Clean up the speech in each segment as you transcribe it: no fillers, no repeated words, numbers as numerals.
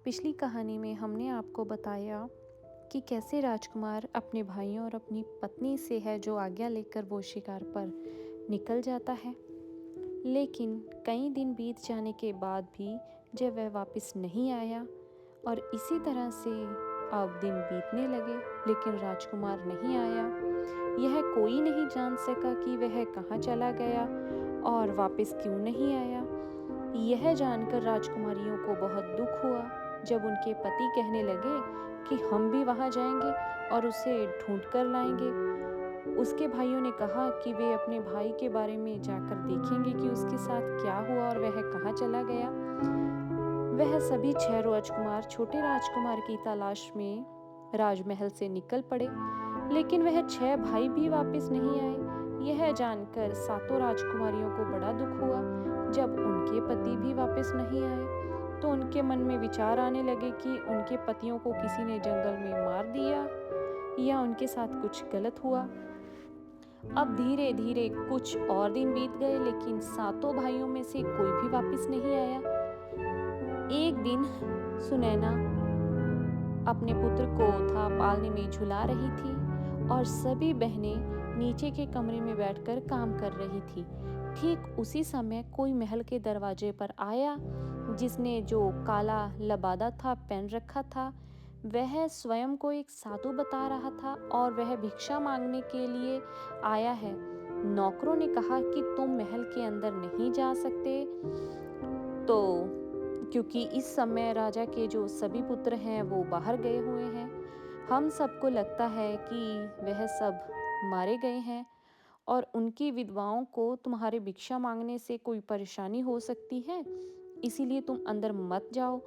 पिछली कहानी में हमने आपको बताया कि कैसे राजकुमार अपने भाइयों और अपनी पत्नी से है जो आज्ञा लेकर वो शिकार पर निकल जाता है। लेकिन कई दिन बीत जाने के बाद भी जब वह वापस नहीं आया और इसी तरह से अब दिन बीतने लगे, लेकिन राजकुमार नहीं आया। यह कोई नहीं जान सका कि वह कहाँ चला गया और वापस क्यों नहीं आया। यह जानकर राजकुमारियों को बहुत दुख हुआ जब उनके पति कहने लगे कि हम भी वहां जाएंगे और उसे ढूंढ कर लाएंगे। उसके भाइयों ने कहा कि वे अपने भाई के बारे में जाकर देखेंगे कि उसके साथ क्या हुआ और वह कहाँ चला गया। वह सभी 6 राजकुमार छोटे राजकुमार की तलाश में राजमहल से निकल पड़े, लेकिन वह 6 भाई भी वापस नहीं आए। यह जानकर 7 राजकुमारियों को बड़ा दुख हुआ। जब उनके पति भी वापस नहीं आए तो उनके मन में विचार आने लगे कि उनके पतियों को किसी ने जंगल में मार दिया या उनके साथ कुछ गलत हुआ। अब धीरे धीरे कुछ और दिन बीत गए, लेकिन 7 भाइयों में से कोई भी वापस नहीं आया। एक दिन सुनैना अपने पुत्र को था पालने में झुला रही थी और सभी बहनें नीचे के कमरे में बैठकर काम कर रही थी। ठीक उसी समय कोई महल के दरवाजे पर आया, जिसने जो काला लबादा था पहन रखा था। वह स्वयं को एक साधु बता रहा था और वह भिक्षा मांगने के लिए आया है। नौकरों ने कहा कि तुम महल के अंदर नहीं जा सकते, तो क्योंकि इस समय राजा के जो सभी पुत्र हैं वो बाहर गए हुए हैं। हम सबको लगता है कि वह सब मारे गए हैं और उनकी विधवाओं को तुम्हारे भिक्षा मांगने से कोई परेशानी हो सकती है, इसीलिए तुम अंदर मत जाओ।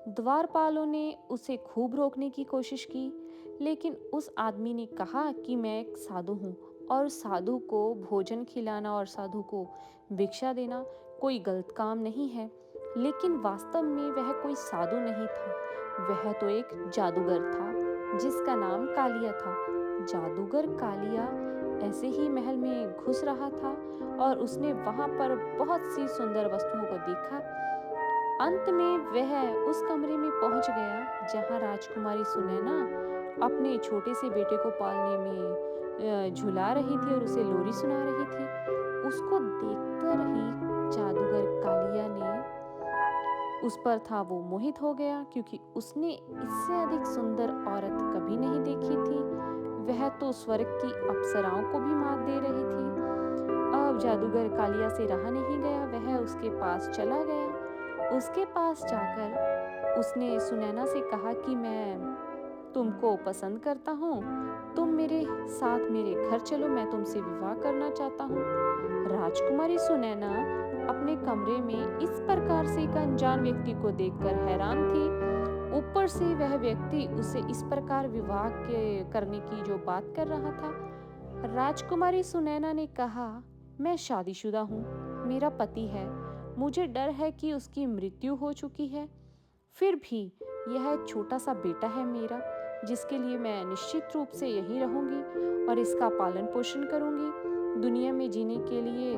द्वारपालों ने उसे खूब रोकने की कोशिश की, लेकिन उस आदमी ने कहा कि मैं एक साधु हूँ और साधु को भोजन खिलाना और साधु को भिक्षा देना कोई गलत काम नहीं है। लेकिन वास्तव में वह कोई साधु नहीं था, वह तो एक जादूगर था जिसका नाम कालिया था। जादूगर कालिया ऐसे ही महल में घुस रहा था और उसने वहां पर बहुत सी सुंदर वस्तुओं को देखा। अंत में वह उस कमरे में पहुंच गया जहां राजकुमारी सुनैना अपने छोटे से बेटे को पालने में झुला रही थी और उसे लोरी सुना रही थी। उसको देखकर ही जादूगर कालिया ने उस पर था वो मोहित हो गया, क्योंकि उसने इससे अधिक सुंदर औरत कभी नहीं देखी थी। वह तो स्वर्ग की अप्सराओं को भी मात दे रही थी। अब जादूगर कालिया से रहा नहीं गया, वह उसके पास चला गया। उसके पास जाकर उसने सुनैना से कहा कि मैं तुमको पसंद करता हूँ, तुम मेरे साथ मेरे घर चलो, मैं तुमसे विवाह करना चाहता हूँ। राजकुमारी सुनैना अपने कमरे में इस प्रकार से एक अनजान व्यक्ति को देखकर हैरान थी। ऊपर से वह व्यक्ति उसे इस प्रकार विवाह के करने की जो बात कर रहा था। राजकुमारी सुनैना ने कहा, मैं शादीशुदा हूँ, मेरा पति है, मुझे डर है कि उसकी मृत्यु हो चुकी है। फिर भी यह छोटा सा बेटा है मेरा, जिसके लिए मैं निश्चित रूप से यहीं रहूंगी और इसका पालन पोषण करूंगी। दुनिया में जीने के लिए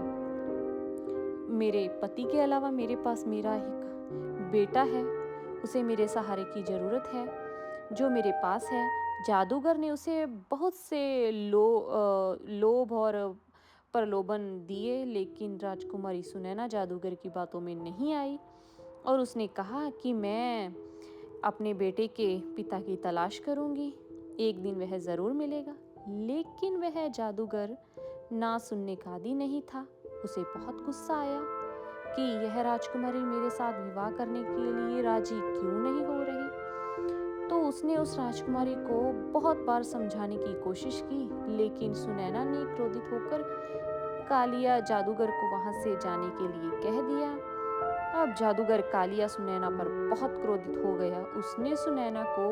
मेरे पति के अलावा मेरे पास मेरा एक बेटा है, उसे मेरे सहारे की जरूरत है जो मेरे पास है। जादूगर ने उसे बहुत से लोभ और प्रलोभन दिए, लेकिन राजकुमारी सुनैना जादूगर की बातों में नहीं आई और उसने कहा कि मैं अपने बेटे के पिता की तलाश करूंगी, एक दिन वह जरूर मिलेगा। लेकिन वह जादूगर ना सुनने का आदी नहीं था। उसे बहुत गुस्सा आया कि यह राजकुमारी मेरे साथ विवाह करने के लिए राजी क्यों नहीं हो रही। तो उसने उस राजकुमारी को बहुत बार समझाने की कोशिश की, लेकिन सुनैना ने क्रोधित होकर कालिया जादूगर को वहां से जाने के लिए कह दिया। अब जादूगर कालिया सुनैना पर बहुत क्रोधित हो गया। उसने सुनैना को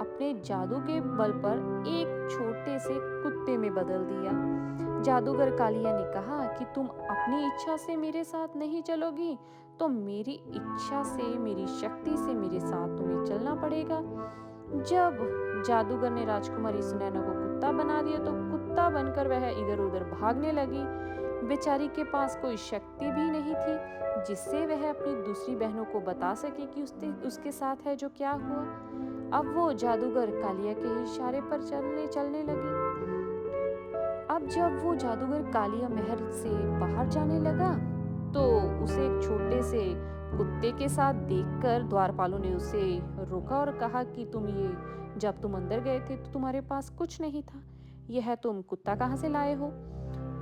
अपने जादू के बल पर एक छोटे से कुत्ते में बदल दिया। जादूगर कालिया ने कहा कि तुम अपनी इच्छा से मेरे साथ नहीं चलोगी, तो मेरी इच्छा से, मेरी शक्ति से मेरे साथ तुम्हें चलना पड़ेगा। जब जादूगर ने राजकुमारी सुनैना को कुत्ता बना दिया तो कुत्ता बनकर वह इधर उधर भागने लगी। बेचारी के पास कोई शक्ति भी नहीं थी जिससे वह अपनी दूसरी बहनों को बता सके कि उसके साथ है जो क्या हुआ। अब वो जादूगर कालिया के इशारे पर चलने चलने लगी। अब जब वो जादूगर कालिया महल से बाहर जाने लगा तो उसे एक छोटे से कुत्ते के साथ देखकर द्वारपालों ने उसे रोका और कहा कि जब तुम अंदर गए थे तो तुम्हारे पास कुछ नहीं था, यह तुम कुत्ता कहाँ से लाए हो?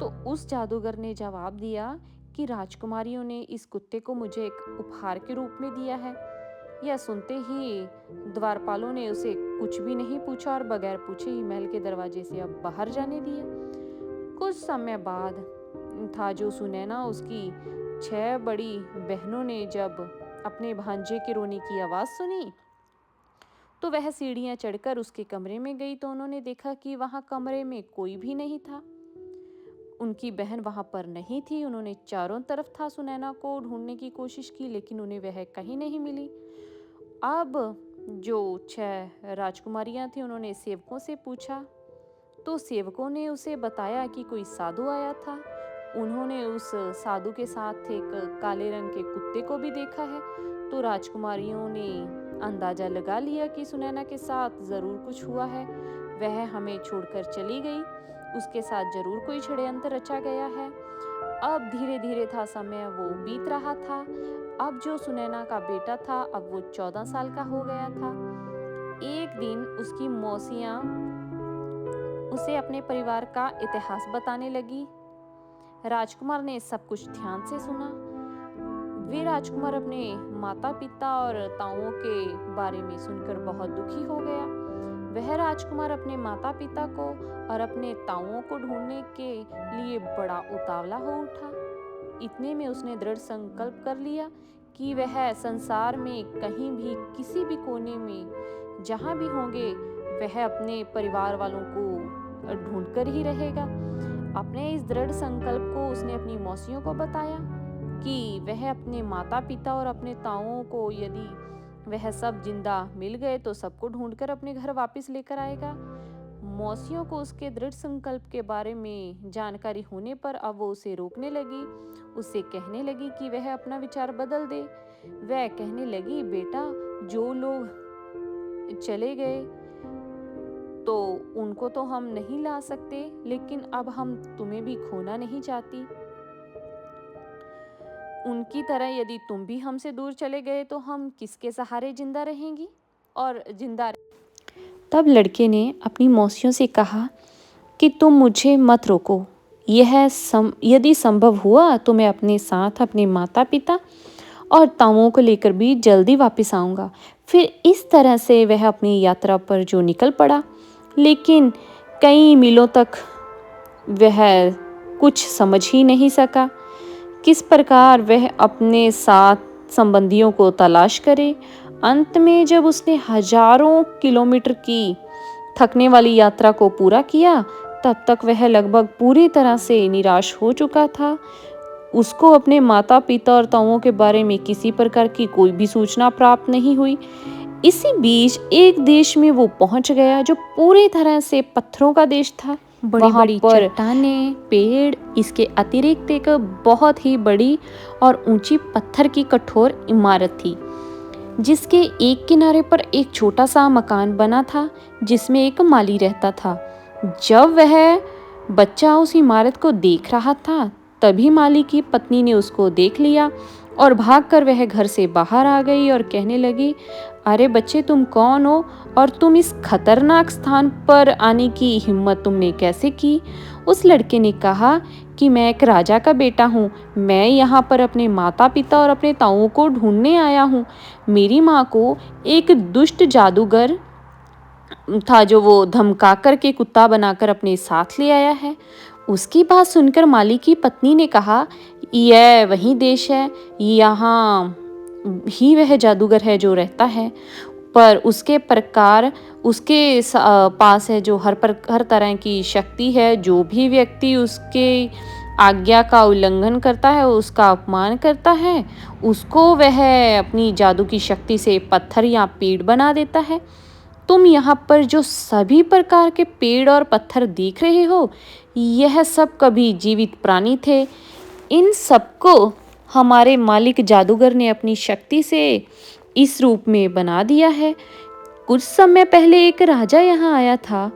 तो उस जादूगर ने जवाब दिया कि राजकुमारियों ने इस कुत्ते को मुझे एक उपहार के रूप में दिया है। यह सुनते ही द्वारपालों ने उसे कुछ भी नहीं पूछा और बगैर पूछे ही महल के दरवाजे से अब बाहर जाने दिया। कुछ समय बाद था जो सुनैना उसकी 6 बड़ी बहनों ने जब अपने भांजे के रोने की आवाज़ सुनी तो वह सीढ़ियाँ चढ़कर उसके कमरे में गई तो उन्होंने देखा कि वहाँ कमरे में कोई भी नहीं था। उनकी बहन वहाँ पर नहीं थी। उन्होंने चारों तरफ था सुनैना को ढूंढने की कोशिश की लेकिन उन्हें वह कहीं नहीं मिली। अब जो 6 राजकुमारियाँ थीं उन्होंने सेवकों से पूछा तो सेवकों ने उसे बताया कि कोई साधु आया था। उन्होंने उस साधु के साथ एक काले रंग के कुत्ते को भी देखा है। तो राजकुमारियों ने अंदाजा लगा लिया कि सुनैना के साथ ज़रूर कुछ हुआ है, वह हमें छोड़कर चली गई, उसके साथ ज़रूर कोई षड्यंत्र रचा गया है। अब धीरे धीरे था समय वो बीत रहा था। अब जो सुनैना का बेटा था अब वो 14 साल का हो गया था। एक दिन उसकी मौसियाँ उसे अपने परिवार का इतिहास बताने लगी। राजकुमार ने सब कुछ ध्यान से सुना। वे राजकुमार अपने माता पिता और ताऊओं के बारे में सुनकर बहुत दुखी हो गया। वह राजकुमार अपने माता पिता को और अपने ताऊओं को ढूंढने के लिए बड़ा उतावला हो उठा। इतने में उसने दृढ़ संकल्प कर लिया कि वह संसार में कहीं भी किसी भी कोने में जहाँ भी होंगे वह अपने परिवार वालों को ढूंढकर ही रहेगा। अपने इस दृढ़ संकल्प को उसने अपनी मौसियों को बताया कि वह अपने माता पिता और अपने ताऊओं को यदि वह सब जिंदा मिल गए तो सबको ढूंढकर अपने घर वापस लेकर आएगा। मौसियों को उसके दृढ़ संकल्प के बारे में जानकारी होने पर अब वो उसे रोकने लगी, उससे कहने लगी कि वह अपना विचार बदल दे। वह कहने लगी, बेटा जो लोग चले गए तो उनको तो हम नहीं ला सकते, लेकिन अब हम तुम्हें भी खोना नहीं चाहती। उनकी तरह यदि तुम भी हमसे दूर चले गए तो हम किसके सहारे जिंदा रहेंगी और जिंदा। तब लड़के ने अपनी मौसियों से कहा कि तुम मुझे मत रोको, यदि संभव हुआ तो मैं अपने साथ अपने माता पिता और ताऊओं को लेकर भी जल्दी वापस आऊँगा। फिर इस तरह से वह अपनी यात्रा पर जो निकल पड़ा, लेकिन कई मीलों तक वह कुछ समझ ही नहीं सका किस प्रकार वह अपने साथ संबंधियों को तलाश करे। अंत में जब उसने हजारों किलोमीटर की थकने वाली यात्रा को पूरा किया तब तक वह लगभग पूरी तरह से निराश हो चुका था। उसको अपने माता पिता और ताऊओं के बारे में किसी प्रकार की कोई भी सूचना प्राप्त नहीं हुई। इसी बीच एक देश में वो पहुंच गया जो पूरी तरह से पत्थरों का देश था। बड़ी बड़ी चट्टानें, पेड़, इसके अतिरिक्त एक बहुत ही बड़ी और ऊंची पत्थर की कठोर इमारत थी जिसके एक किनारे पर एक छोटा सा मकान बना था जिसमें एक माली रहता था। जब वह बच्चा उस इमारत को देख रहा था तभी माली की पत्नी ने उसको देख लिया और भागकर वह घर से बाहर आ गई और कहने लगी, अरे बच्चे तुम कौन हो और तुम इस खतरनाक स्थान पर आने की हिम्मत तुमने कैसे की? उस लड़के ने कहा कि मैं एक राजा का बेटा हूँ, मैं यहाँ पर अपने माता पिता और अपने ताऊओं को ढूंढने आया हूँ। मेरी माँ को एक दुष्ट जादूगर था जो वो धमका कर के कुत्ता बनाकर अपने साथ ले आया है। उसकी बात सुनकर माली की पत्नी ने कहा, यह वही देश है, यहाँ ही वह जादूगर है जो रहता है, पर उसके प्रकार उसके पास है जो हर तरह की शक्ति है। जो भी व्यक्ति उसके आज्ञा का उल्लंघन करता है, उसका अपमान करता है, उसको वह अपनी जादू की शक्ति से पत्थर या पेड़ बना देता है। तुम यहाँ पर जो सभी प्रकार के पेड़ और पत्थर देख रहे हो यह सब कभी जीवित प्राणी थे। इन सबको हमारे मालिक जादूगर ने अपनी शक्ति से इस रूप में बना दिया है। कुछ समय पहले एक राजा यहाँ आया था।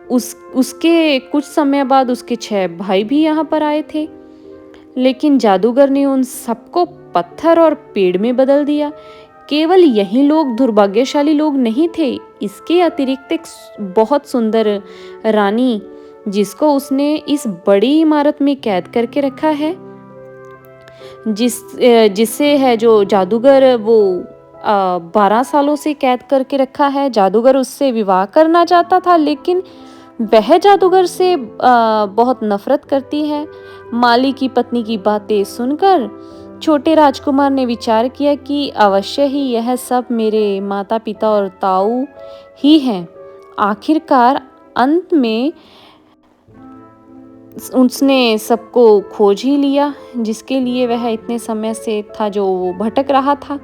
उसके कुछ समय बाद उसके 6 भाई भी यहाँ पर आए थे, लेकिन जादूगर ने उन सबको पत्थर और पेड़ में बदल दिया। केवल यही लोग दुर्भाग्यशाली लोग नहीं थे, इसके अतिरिक्त एक बहुत सुंदर रानी, जिसको उसने इस बड़ी इमारत में कैद करके रखा है, जिससे है जो जादूगर वो 12 सालों से कैद करके रखा है। जादूगर उससे विवाह करना चाहता था, लेकिन वह जादूगर से बहुत नफरत करती है। माली की पत्नी की बातें सुनकर छोटे राजकुमार ने विचार किया कि अवश्य ही यह सब मेरे माता पिता और ताऊ ही हैं। आखिरकार अंत में उसने सबको खोज ही लिया, जिसके लिए वह इतने समय से था जो वो भटक रहा था।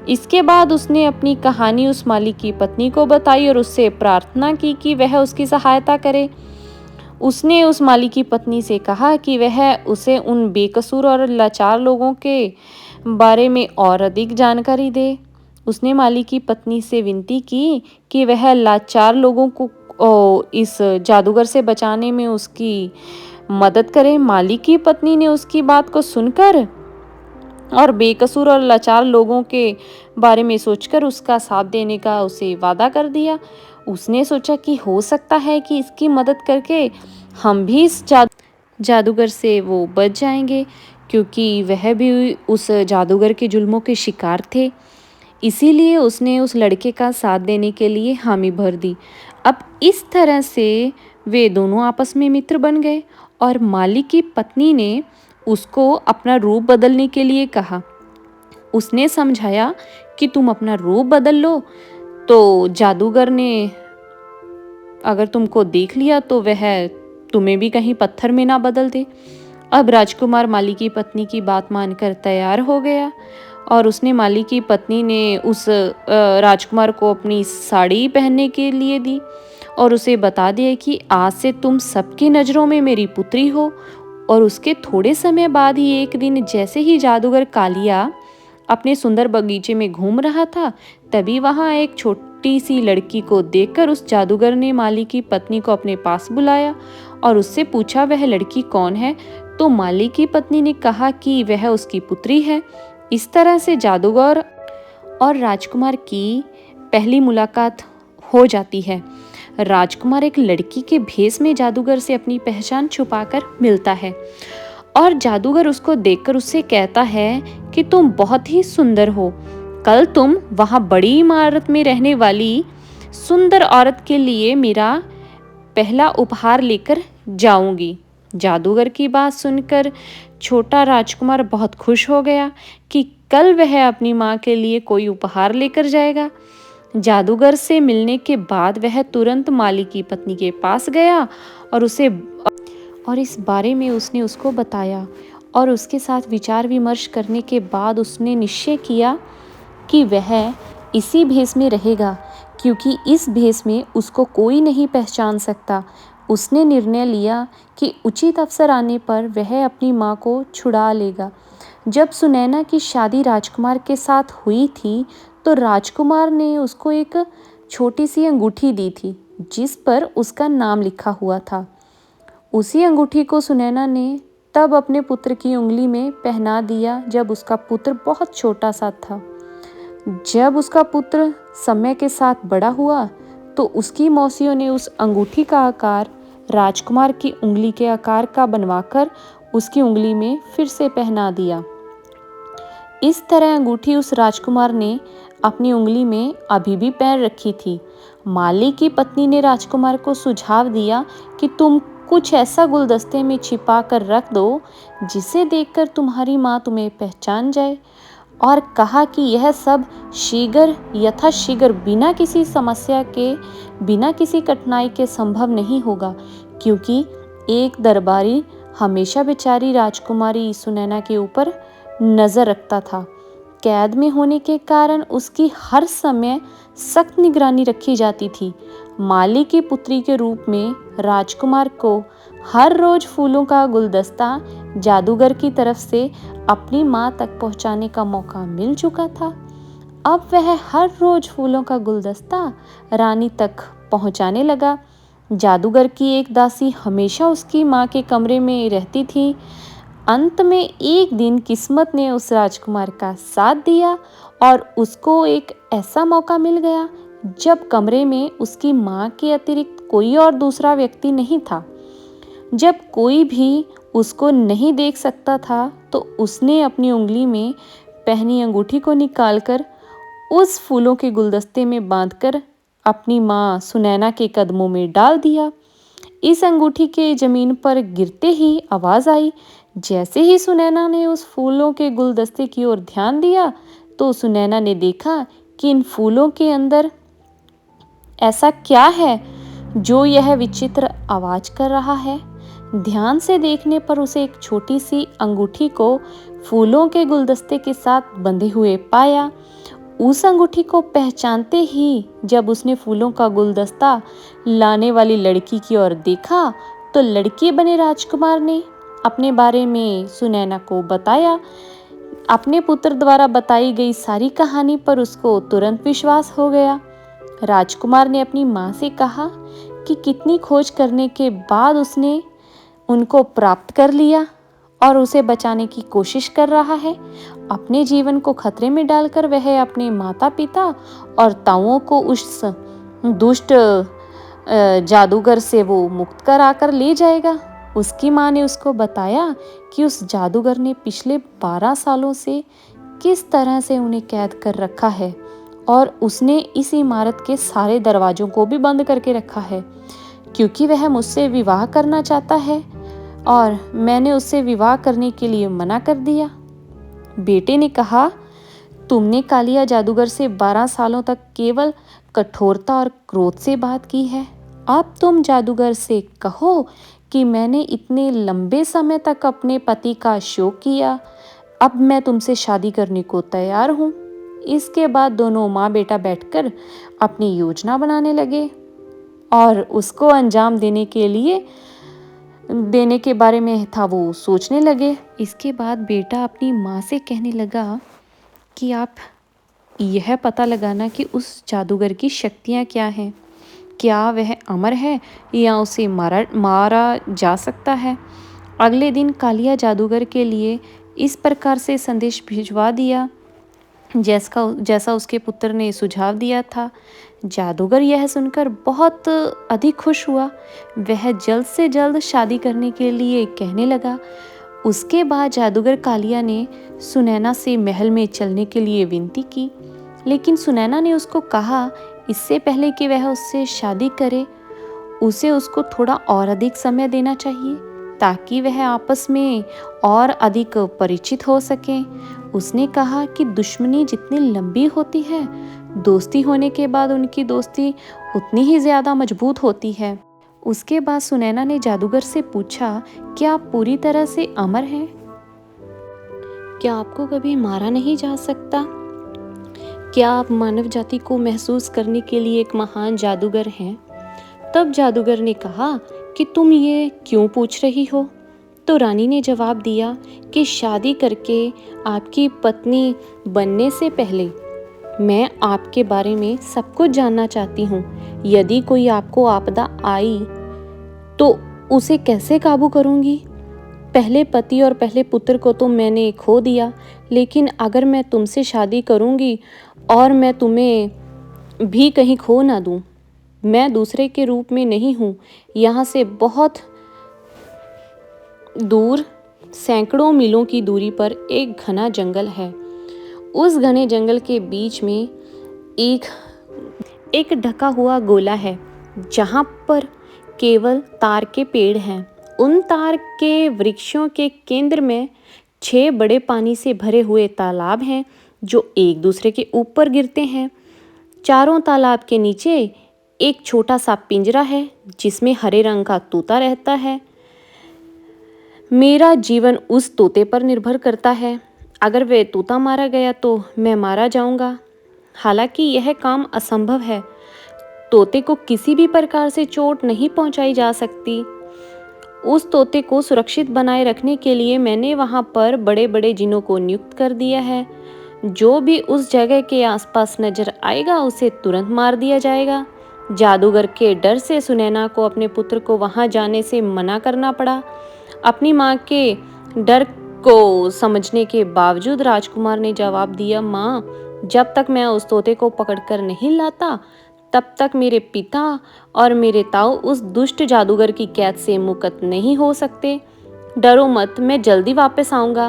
इसके बाद उसने अपनी कहानी उस माली की पत्नी को बताई और उससे प्रार्थना की कि वह उसकी सहायता करे। उसने उस माली की पत्नी से कहा कि वह उसे उन बेकसूर और लाचार लोगों के बारे में और अधिक जानकारी दे। उसने माली की पत्नी से विनती की कि वह लाचार लोगों को इस जादूगर से बचाने में उसकी मदद करे। माली की पत्नी ने उसकी बात को सुनकर और बेकसूर और लाचार लोगों के बारे में सोचकर उसका साथ देने का उसे वादा कर दिया। उसने सोचा कि हो सकता है कि इसकी मदद करके हम भी इस जादूगर से वो बच जाएंगे, क्योंकि वह भी उस जादूगर के जुल्मों के शिकार थे। इसीलिए उसने उस लड़के का साथ देने के लिए हामी भर दी। अब इस तरह से वे दोनों आपस में मित्र बन गए और माली की पत्नी ने उसको अपना रूप बदलने के लिए कहा। उसने समझाया कि तुम अपना रूप बदल लो, तो जादूगर ने अगर तुमको देख लिया तो वह तुम्हें भी कहीं पत्थर में ना बदल दे। अब राजकुमार माली की पत्नी की बात मानकर तैयार हो गया और उसने माली की पत्नी ने उस राजकुमार को अपनी साड़ी पहनने के लिए दी और उसे बता दिया कि आज से तुम सबकी नज़रों में मेरी पुत्री हो। और उसके थोड़े समय बाद ही एक दिन जैसे ही जादूगर कालिया अपने सुंदर बगीचे में घूम रहा था, तभी वहां एक छोटी सी लड़की को देखकर उस जादूगर ने माली की पत्नी को अपने पास बुलाया और उससे पूछा वह लड़की कौन है। तो माली की पत्नी ने कहा कि वह उसकी पुत्री है। इस तरह से जादूगर और राजकुमार की पहली मुलाकात हो जाती है। राजकुमार एक लड़की के भेष में जादूगर से अपनी पहचान छुपाकर मिलता है और जादूगर उसको देखकर उससे कहता है कि तुम बहुत ही सुंदर हो। कल तुम वहां बड़ी इमारत में रहने वाली सुंदर औरत के लिए मेरा पहला उपहार लेकर जाऊंगी। जादूगर की बात सुनकर छोटा राजकुमार बहुत खुश हो गया कि कल वह अपनी माँ के लिए कोई उपहार लेकर जाएगा। जादूगर से मिलने के बाद वह तुरंत माली की पत्नी के पास गया और इस बारे में उसने उसको बताया और उसके साथ विचार विमर्श करने के बाद उसने निश्चय किया कि वह इसी भेष में रहेगा, क्योंकि इस भेष में उसको कोई नहीं पहचान सकता। उसने निर्णय लिया कि उचित अवसर आने पर वह अपनी माँ को छुड़ा लेगा। जब सुनैना की शादी राजकुमार के साथ हुई थी, तो राजकुमार ने उसको एक छोटी सी अंगूठी दी थी जिस पर उसका नाम लिखा हुआ था। उसी अंगूठी को सुनैना ने तब अपने पुत्र की उंगली में पहना दिया जब उसका पुत्र बहुत छोटा सा था। जब उसका पुत्र समय के साथ बड़ा हुआ तो उसकी मौसियों ने उस अंगूठी का आकार राजकुमार की उंगली के आकार का बनवाकर उसकी उंगली में फिर से पहना दिया। इस तरह अंगूठी उस राजकुमार ने अपनी उंगली में अभी भी पहन रखी थी। माली की पत्नी ने राजकुमार को सुझाव दिया कि तुम कुछ ऐसा गुलदस्ते में छिपा कर रख दो जिसे देखकर तुम्हारी माँ तुम्हें पहचान जाए, और कहा कि यह सब शीघ्र यथाशीघ्र बिना किसी समस्या के, बिना किसी कठिनाई के संभव नहीं होगा, क्योंकि एक दरबारी हमेशा बेचारी राजकुमारी सुनैना के ऊपर नजर रखता था। कैद में होने के कारण उसकी हर समय सख्त निगरानी रखी जाती थी। माली की पुत्री के रूप में राजकुमार को हर रोज फूलों का गुलदस्ता जादूगर की तरफ से अपनी मां तक पहुंचाने का मौका मिल चुका था। अब वह हर रोज फूलों का गुलदस्ता रानी तक पहुंचाने लगा। जादूगर की एक दासी हमेशा उसकी मां के कमरे में रहती थी। अंत में एक दिन किस्मत ने उस राजकुमार का साथ दिया और उसको एक ऐसा मौका मिल गया जब कमरे में उसकी मां के अतिरिक्त कोई और दूसरा व्यक्ति नहीं था। जब कोई भी उसको नहीं देख सकता था तो उसने अपनी उंगली में पहनी अंगूठी को निकालकर उस फूलों के गुलदस्ते में बांधकर अपनी मां सुनैना के कदमों में डाल दिया। इस अंगूठी के जमीन पर गिरते ही आवाज आई। जैसे ही सुनैना ने उस फूलों के गुलदस्ते की ओर ध्यान दिया तो सुनैना ने देखा कि इन फूलों के अंदर ऐसा क्या है जो यह विचित्र आवाज कर रहा है। ध्यान से देखने पर उसे एक छोटी सी अंगूठी को फूलों के गुलदस्ते के साथ बंधे हुए पाया। उस अंगूठी को पहचानते ही जब उसने फूलों का गुलदस्ता लाने वाली लड़की की ओर देखा तो लड़के बने राजकुमार ने अपने बारे में सुनैना को बताया। अपने पुत्र द्वारा बताई गई सारी कहानी पर उसको तुरंत विश्वास हो गया। राजकुमार ने अपनी मां से कहा कि कितनी खोज करने के बाद उसने उनको प्राप्त कर लिया और उसे बचाने की कोशिश कर रहा है। अपने जीवन को खतरे में डालकर वह अपने माता पिता और ताऊओं को उस दुष्ट जादूगर से वो मुक्त कराकर ले जाएगा। उसकी मां ने उसको बताया कि उस जादूगर ने पिछले 12 सालों से किस तरह से उन्हें कैद कर रखा है और उसने इस इमारत के सारे दरवाजों को भी बंद करके रखा है क्योंकि वह मुझसे विवाह करना चाहता है और मैंने उससे विवाह करने के लिए मना कर दिया। बेटे ने कहा, तुमने कालिया जादूगर से 12 सालों तक केवल कठोरता और क्रोध से बात की है। अब तुम जादूगर से कहो कि मैंने इतने लंबे समय तक अपने पति का शोक किया। अब मैं तुमसे शादी करने को तैयार हूँ। इसके बाद दोनों माँ बेटा बैठकर अपनी योजना बनाने लगे और उसको अंजाम देने के बारे में था वो सोचने लगे। इसके बाद बेटा अपनी माँ से कहने लगा कि आप यह पता लगाना कि उस जादूगर की शक्तियाँ क्या हैं, क्या वह अमर है या उसे मारा जा सकता है। अगले दिन कालिया जादूगर के लिए इस प्रकार से संदेश भिजवा दिया जैसा उसके पुत्र ने सुझाव दिया था। जादूगर यह सुनकर बहुत अधिक खुश हुआ। वह जल्द से जल्द शादी करने के लिए कहने लगा। उसके बाद जादूगर कालिया ने सुनैना से महल में चलने के लिए विनती की, लेकिन सुनैना ने उसको कहा इससे पहले कि वह उससे शादी करे उसे उसको थोड़ा और अधिक समय देना चाहिए ताकि वह आपस में और अधिक परिचित हो सकें। उसने कहा कि दुश्मनी जितनी लंबी होती है, दोस्ती होने के बाद उनकी दोस्ती उतनी ही ज़्यादा मजबूत होती है। उसके बाद सुनैना ने जादूगर से पूछा, क्या आप पूरी तरह से अमर हैं? क्या आपको कभी मारा नहीं जा सकता? क्या आप मानव जाति को महसूस करने के लिए एक महान जादूगर हैं? तब जादूगर ने कहा कि तुम ये क्यों पूछ रही हो? तो रानी ने जवाब दिया कि शादी करके आपकी पत्नी बनने से पहले मैं आपके बारे में सब कुछ जानना चाहती हूँ। यदि कोई आपको आपदा आई तो उसे कैसे काबू करूँगी? पहले पति और पहले पुत्र को तो मैंने खो दिया, लेकिन अगर मैं तुमसे शादी करूँगी और मैं तुम्हें भी कहीं खो ना दूँ, मैं दूसरे के रूप में नहीं हूँ। यहाँ से बहुत दूर सैकड़ों मीलों की दूरी पर एक घना जंगल है। उस घने जंगल के बीच में एक ढका हुआ गोला है जहाँ पर केवल तार के पेड़ हैं। उन तार के वृक्षों के केंद्र में 6 बड़े पानी से भरे हुए तालाब हैं जो एक दूसरे के ऊपर गिरते हैं। चारों तालाब के नीचे एक छोटा सा पिंजरा है जिसमें हरे रंग का तोता रहता है। मेरा जीवन उस तोते पर निर्भर करता है। अगर वह तोता मारा गया तो मैं मारा जाऊंगा। हालांकि यह काम असंभव है, तोते को किसी भी प्रकार से चोट नहीं पहुंचाई जा सकती। उस तोते को सुरक्षित बनाए रखने के लिए मैंने वहां पर बड़े बड़े जिनों को नियुक्त कर दिया है। जो भी उस जगह के आसपास नजर आएगा उसे तुरंत मार दिया जाएगा। जादूगर के डर से सुनैना को अपने पुत्र को वहां जाने से मना करना पड़ा। अपनी माँ के डर को समझने के बावजूद राजकुमार ने जवाब दिया, माँ, जब तक मैं उस तोते को पकड़कर नहीं लाता तब तक मेरे पिता और मेरे ताऊ उस दुष्ट जादूगर की कैद से मुक्त नहीं हो सकते। डरो मत, मैं जल्दी वापस आऊंगा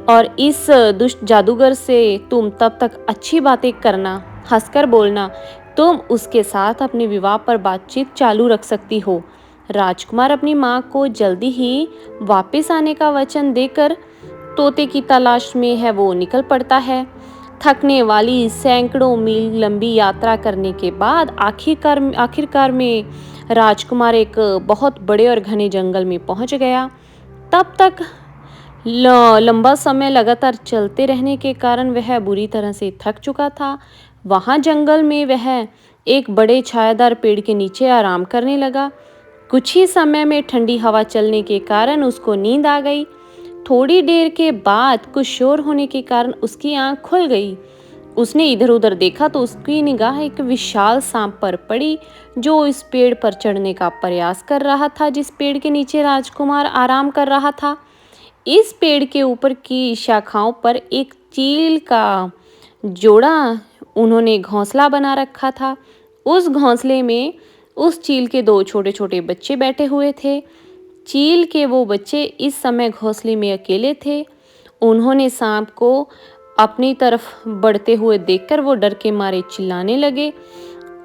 और इस दुष्ट जादूगर से तुम तब तक अच्छी बातें करना, हंसकर बोलना। तुम उसके साथ अपने विवाह पर बातचीत चालू रख सकती हो। राजकुमार अपनी माँ को जल्दी ही वापस आने का वचन देकर तोते की तलाश में है वो निकल पड़ता है। थकने वाली सैकड़ों मील लंबी यात्रा करने के बाद आखिरकार में राजकुमार एक बहुत बड़े और घने जंगल में पहुंच गया। तब तक लंबा समय लगातार चलते रहने के कारण वह बुरी तरह से थक चुका था। वहां जंगल में वह एक बड़े छायादार पेड़ के नीचे आराम करने लगा। कुछ ही समय में ठंडी हवा चलने के कारण उसको नींद आ गई। थोड़ी देर के बाद कुछ शोर होने के कारण उसकी आंख खुल गई। उसने इधर उधर देखा तो उसकी निगाह एक विशाल सांप पर पड़ी जो इस पेड़ पर चढ़ने का प्रयास कर रहा था जिस पेड़ के नीचे राजकुमार आराम कर रहा था। इस पेड़ के ऊपर की शाखाओं पर एक चील का जोड़ा उन्होंने घोंसला बना रखा था। उस घोंसले में उस चील के दो छोटे छोटे बच्चे बैठे हुए थे। चील के वो बच्चे इस समय घोंसले में अकेले थे। उन्होंने सांप को अपनी तरफ बढ़ते हुए देखकर वो डर के मारे चिल्लाने लगे।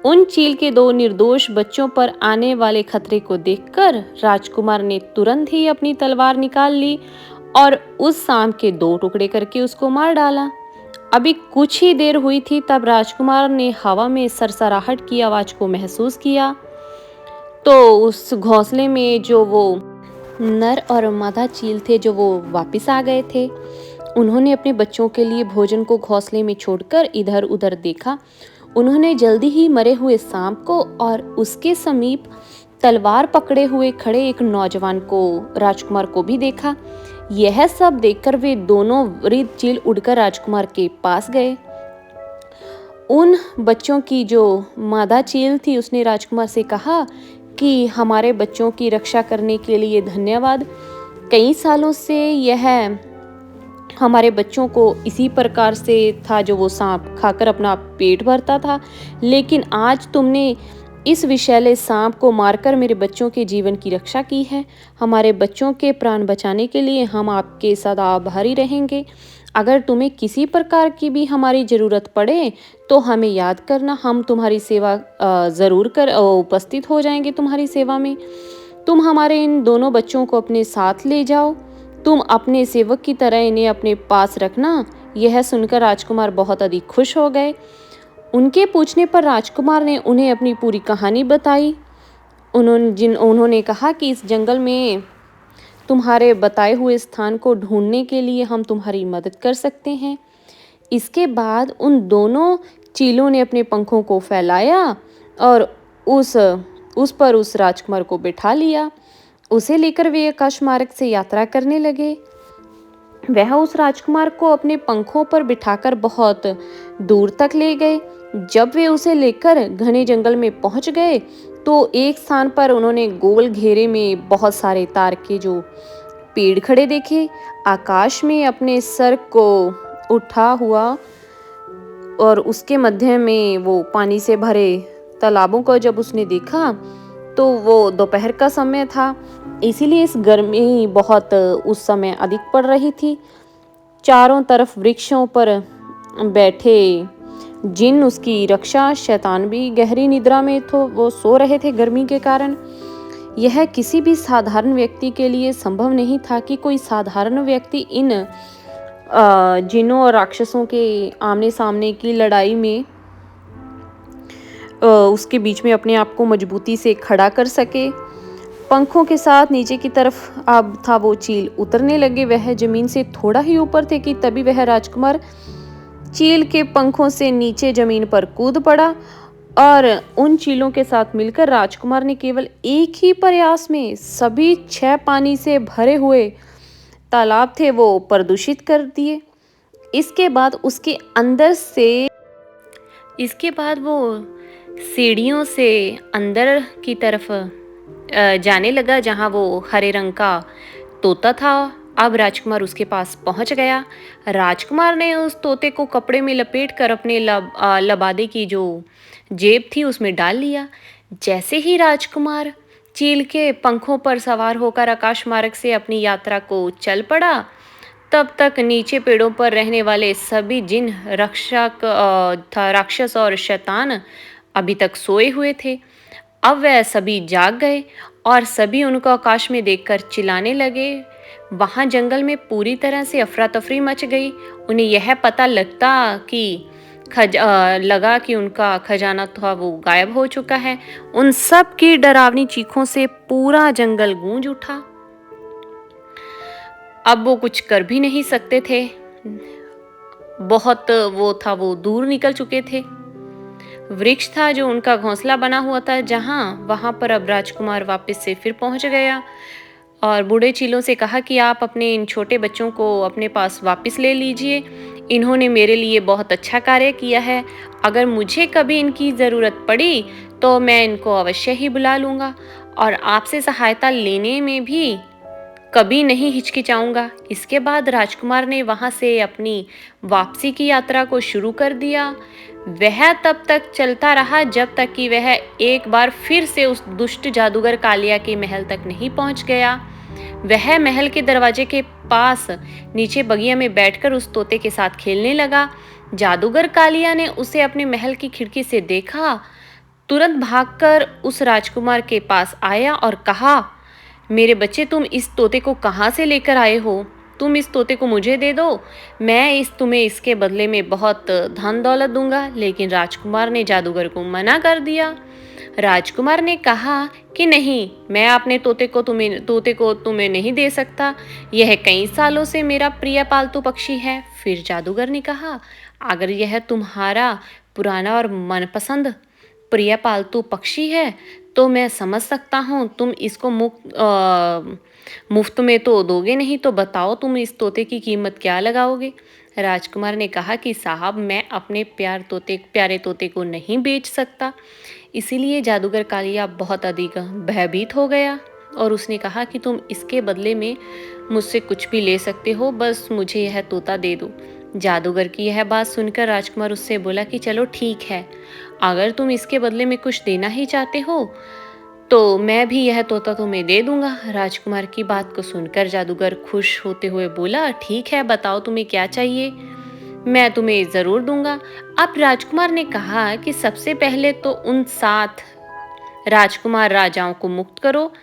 उन चील के दो निर्दोष बच्चों पर आने वाले खतरे को देखकर राजकुमार ने तुरंत ही अपनी तलवार निकाल ली और उस सांप के दो टुकड़े करके उसको मार डाला। अभी कुछ ही देर हुई थी तब राजकुमार ने हवा में सरसराहट की आवाज को महसूस किया। तो उस घोंसले में जो वो नर और मादा चील थे जो वो वापस आ गए थे। उन्होंने अपने बच्चों के लिए भोजन को घोंसले में छोड़कर इधर उधर देखा। उन्होंने जल्दी ही मरे हुए सांप को और उसके समीप तलवार पकड़े हुए खड़े एक नौजवान को, राजकुमार को भी देखा। यह सब देखकर वे दोनों वृद्ध चील उड़कर राजकुमार के पास गए। उन बच्चों की जो मादा चील थी उसने राजकुमार से कहा कि हमारे बच्चों की रक्षा करने के लिए धन्यवाद। कई सालों से यह हमारे बच्चों को इसी प्रकार से था जो वो सांप खाकर अपना पेट भरता था, लेकिन आज तुमने इस विषैले सांप को मारकर मेरे बच्चों के जीवन की रक्षा की है। हमारे बच्चों के प्राण बचाने के लिए हम आपके सदा आभारी रहेंगे। अगर तुम्हें किसी प्रकार की भी हमारी ज़रूरत पड़े तो हमें याद करना, हम तुम्हारी सेवा ज़रूर कर उपस्थित हो जाएंगे तुम्हारी सेवा में। तुम हमारे इन दोनों बच्चों को अपने साथ ले जाओ। तुम अपने सेवक की तरह इन्हें अपने पास रखना। यह सुनकर राजकुमार बहुत अधिक खुश हो गए। उनके पूछने पर राजकुमार ने उन्हें अपनी पूरी कहानी बताई। उन्होंने कहा कि इस जंगल में तुम्हारे बताए हुए स्थान को ढूंढने के लिए हम तुम्हारी मदद कर सकते हैं। इसके बाद उन दोनों चीलों ने अपने पंखों को फैलाया और उस राजकुमार को बिठा लिया। उसे लेकर वे आकाश मार्ग से यात्रा करने लगे। वह उस राजकुमार को अपने पंखों पर बिठाकर बहुत दूर तक ले गए। जब वे उसे लेकर घने जंगल में पहुंच गए तो एक स्थान पर उन्होंने गोल घेरे में बहुत सारे तार के जो पेड़ खड़े देखे। आकाश में अपने सर को उठा हुआ और उसके मध्य में वो पानी से भरे तालाबों को जब उसने देखा तो वो दोपहर का समय था, इसीलिए इस गर्मी बहुत उस समय अधिक पड़ रही थी। चारों तरफ वृक्षों पर बैठे जिन उसकी रक्षा, शैतान भी गहरी निद्रा में तो वो सो रहे थे गर्मी के कारण। यह किसी भी साधारण व्यक्ति के लिए संभव नहीं था कि कोई साधारण व्यक्ति इन जिनों और राक्षसों के आमने सामने की लड़ाई में उसके बीच में अपने आप को मजबूती से खड़ा कर सके। पंखों के साथ नीचे की तरफ अब था वो चील उतरने लगे। वह जमीन से थोड़ा ही ऊपर थे कि तभी वह राजकुमार चील के पंखों से नीचे जमीन पर कूद पड़ा और उन चीलों के साथ मिलकर राजकुमार ने केवल एक ही प्रयास में सभी 6 पानी से भरे हुए तालाब थे वो प्रदूषित कर दिए। इसके बाद उसके अंदर से इसके बाद वो सीढ़ियों से अंदर की तरफ जाने लगा, जहाँ वो हरे रंग का तोता था। अब राजकुमार उसके पास पहुंच गया। राजकुमार ने उस तोते को कपड़े में लपेट कर अपने लबादे की जो जेब थी उसमें डाल लिया। जैसे ही राजकुमार चील के पंखों पर सवार होकर आकाश मार्ग से अपनी यात्रा को चल पड़ा, तब तक नीचे पेड़ों पर रहने वाले सभी जिन राक्षस और शैतान अभी तक सोए हुए थे। अब वह सभी जाग गए और सभी उनको आकाश में देखकर चिल्लाने लगे। वहां जंगल में पूरी तरह से अफरा तफरी मच गई। उन्हें यह पता लगा कि उनका खजाना था वो गायब हो चुका है। उन सब की डरावनी चीखों से पूरा जंगल गूंज उठा। अब वो कुछ कर भी नहीं सकते थे, बहुत वो दूर निकल चुके थे। वृक्ष था जो उनका घोंसला बना हुआ था, वहां पर अब राजकुमार वापस से फिर पहुंच गया और बूढ़े चीलों से कहा कि आप अपने इन छोटे बच्चों को अपने पास वापस ले लीजिए। इन्होंने मेरे लिए बहुत अच्छा कार्य किया है। अगर मुझे कभी इनकी ज़रूरत पड़ी तो मैं इनको अवश्य ही बुला लूँगा और आपसे सहायता लेने में भी कभी नहीं हिचकिचाऊंगा। इसके बाद राजकुमार ने वहां से अपनी वापसी की यात्रा को शुरू कर दिया। वह तब तक चलता रहा जब तक कि वह एक बार फिर से उस दुष्ट जादूगर कालिया के महल तक नहीं पहुंच गया। वह महल के दरवाजे के पास नीचे बगिया में बैठकर उस तोते के साथ खेलने लगा। जादूगर कालिया ने उसे अपने महल की खिड़की से देखा, तुरंत भागकर उस राजकुमार के पास आया और कहा, मेरे बच्चे, तुम इस तोते को कहाँ से लेकर आए हो? तुम इस तोते को मुझे दे दो, मैं तुम्हें इसके बदले में बहुत धन दौलत दूंगा। लेकिन राजकुमार ने जादूगर को मना कर दिया। राजकुमार ने कहा कि नहीं, मैं अपने तोते को तुम्हें नहीं दे सकता। यह कई सालों से मेरा प्रिय पालतू पक्षी है। फिर जादूगर ने कहा, अगर यह तुम्हारा पुराना और मनपसंद प्रिय पालतू पक्षी है तो मैं समझ सकता हूँ, तुम इसको मुफ्त में तो दोगे नहीं, तो बताओ तुम इस तोते की कीमत क्या लगाओगे? राजकुमार ने कहा कि साहब, मैं अपने प्यारे तोते को नहीं बेच सकता। इसीलिए जादूगर कालिया बहुत अधिक भयभीत हो गया और उसने कहा कि तुम इसके बदले में मुझसे कुछ भी ले सकते हो, बस मुझे यह तोता दे दो। जादूगर की यह बात सुनकर राजकुमार उससे बोला कि चलो ठीक है, अगर तुम इसके बदले में कुछ देना ही चाहते हो तो मैं भी यह तोता तुम्हें दे दूंगा। राजकुमार की बात को सुनकर जादूगर खुश होते हुए बोला, ठीक है, बताओ तुम्हें क्या चाहिए, मैं तुम्हें जरूर दूंगा। अब राजकुमार ने कहा कि सबसे पहले तो उन 7 राजकुमार राजाओं को मुक्त करो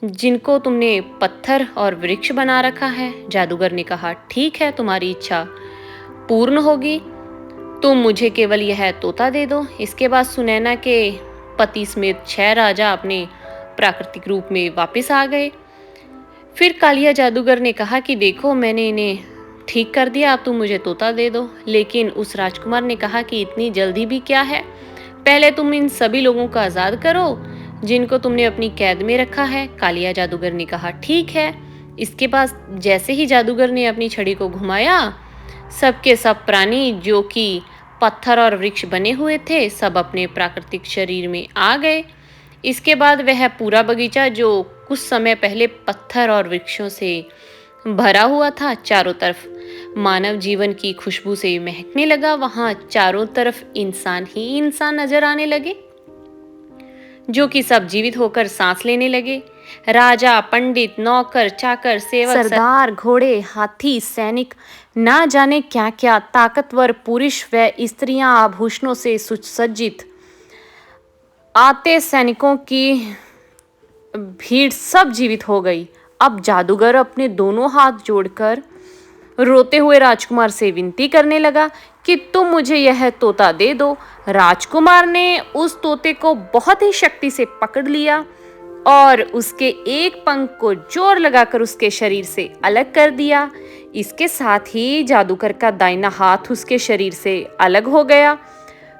जिनको तुमने पत्थर और वृक्ष बना रखा है। जादूगर ने कहा, ठीक है, तुम्हारी इच्छा पूर्ण होगी, तुम मुझे केवल यह तोता दे दो। इसके बाद सुनैना के पति समेत 6 राजा अपने प्राकृतिक रूप में वापस आ गए। फिर कालिया जादूगर ने कहा कि देखो, मैंने इन्हें ठीक कर दिया, अब तुम मुझे तोता दे दो। लेकिन उस राजकुमार ने कहा कि इतनी जल्दी भी क्या है, पहले तुम इन सभी लोगों को आजाद करो जिनको तुमने अपनी कैद में रखा है। कालिया जादूगर ने कहा, ठीक है। इसके बाद जैसे ही जादूगर ने अपनी छड़ी को घुमाया, सबके सब प्राणी जो कि पत्थर और वृक्ष बने हुए थे सब अपने प्राकृतिक शरीर में आ गए। इसके बाद वह पूरा बगीचा जो कुछ समय पहले पत्थर और वृक्षों से भरा हुआ था, चारों तरफ मानव जीवन की खुशबू से महकने लगा। वहां चारों तरफ इंसान ही इंसान नजर आने लगे जो कि सब जीवित होकर सांस लेने लगे। राजा, पंडित, नौकर, चाकर, सेवक, सरदार, घोड़े, हाथी, सैनिक, ना जाने क्या क्या ताकतवर पुरुष व स्त्रियां आभूषणों से सुसज्जित आते सैनिकों की भीड़ सब जीवित हो गई। अब जादूगर अपने दोनों हाथ जोड़कर रोते हुए राजकुमार से विनती करने लगा कि तुम मुझे यह तोता दे दो। राजकुमार ने उस तोते को बहुत ही शक्ति से पकड़ लिया और उसके एक पंख को जोर लगाकर उसके शरीर से अलग कर दिया। इसके साथ ही जादूगर का दाहिना हाथ उसके शरीर से अलग हो गया।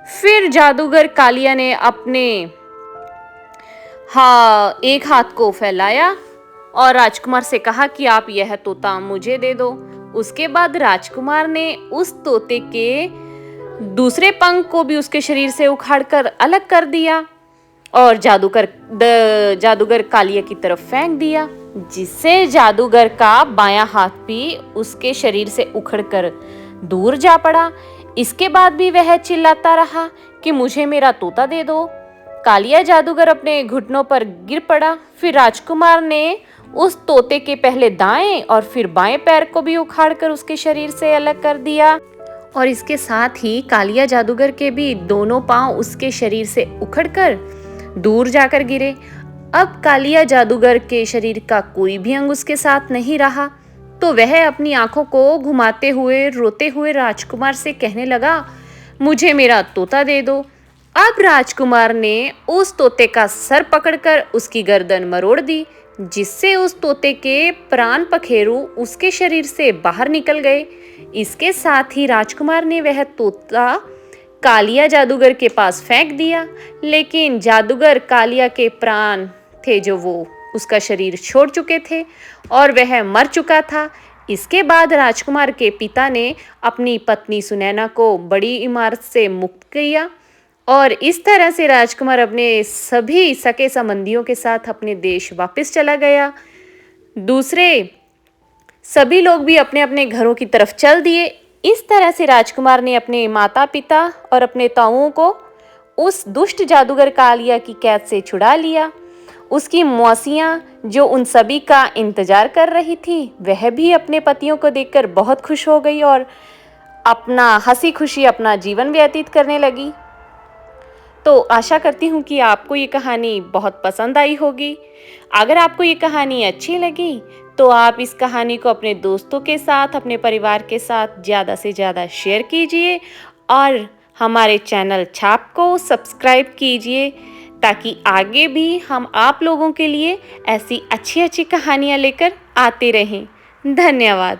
फिर जादूगर कालिया ने अपने एक हाथ को फैलाया और राजकुमार से कहा कि आप यह तोता मुझे दे दो। उसके बाद राजकुमार ने उस तोते के दूसरे पंख को भी उसके शरीर से उखाड़कर अलग कर दिया और जादूगर कालिया की तरफ फेंक दिया, जिससे जादूगर का बायां हाथ भी उसके शरीर से उखड़कर दूर जा पड़ा। इसके बाद भी वह चिल्लाता रहा कि मुझे मेरा तोता दे दो। कालिया जादूगर अपने घुटनों पर गिर पड़ा। फिर राजकुमार ने उस तोते के पहले दाएं और फिर बाएं पैर को भी उखाड़कर उसके शरीर से अलग कर दिया और इसके साथ ही कालिया जादूगर के भी दोनों पांव उसके शरीर से उखड़कर दूर जाकर गिरे। अब कालिया जादूगर के शरीर का कोई भी अंग उसके साथ नहीं रहा, तो वह अपनी आंखों को घुमाते हुए रोते हुए राजकुमार से कहने लगा, मुझे मेरा तोता दे दो। अब राजकुमार ने उस तोते का सर पकड़कर उसकी गर्दन मरोड़ दी, जिससे उस तोते के प्राण पखेरु उसके शरीर से बाहर निकल गए। इसके साथ ही राजकुमार ने वह तोता कालिया जादूगर के पास फेंक दिया, लेकिन जादूगर कालिया के प्राण थे जो वो उसका शरीर छोड़ चुके थे और वह मर चुका था। इसके बाद राजकुमार के पिता ने अपनी पत्नी सुनैना को बड़ी इमारत से मुक्त किया और इस तरह से राजकुमार अपने सभी सगे संबंधियों के साथ अपने देश वापस चला गया। दूसरे सभी लोग भी अपने अपने घरों की तरफ चल दिए। इस तरह से राजकुमार ने अपने माता पिता और अपने ताऊओं को उस दुष्ट जादूगर कालिया की कैद से छुड़ा लिया। उसकी मौसियाँ जो उन सभी का इंतजार कर रही थी, वह भी अपने पतियों को देखकर बहुत खुश हो गई और अपना हंसी खुशी अपना जीवन व्यतीत करने लगी। तो आशा करती हूँ कि आपको ये कहानी बहुत पसंद आई होगी। अगर आपको ये कहानी अच्छी लगी तो आप इस कहानी को अपने दोस्तों के साथ, अपने परिवार के साथ ज़्यादा से ज़्यादा शेयर कीजिए और हमारे चैनल छाप को सब्सक्राइब कीजिए, ताकि आगे भी हम आप लोगों के लिए ऐसी अच्छी अच्छी कहानियाँ लेकर आते रहें। धन्यवाद।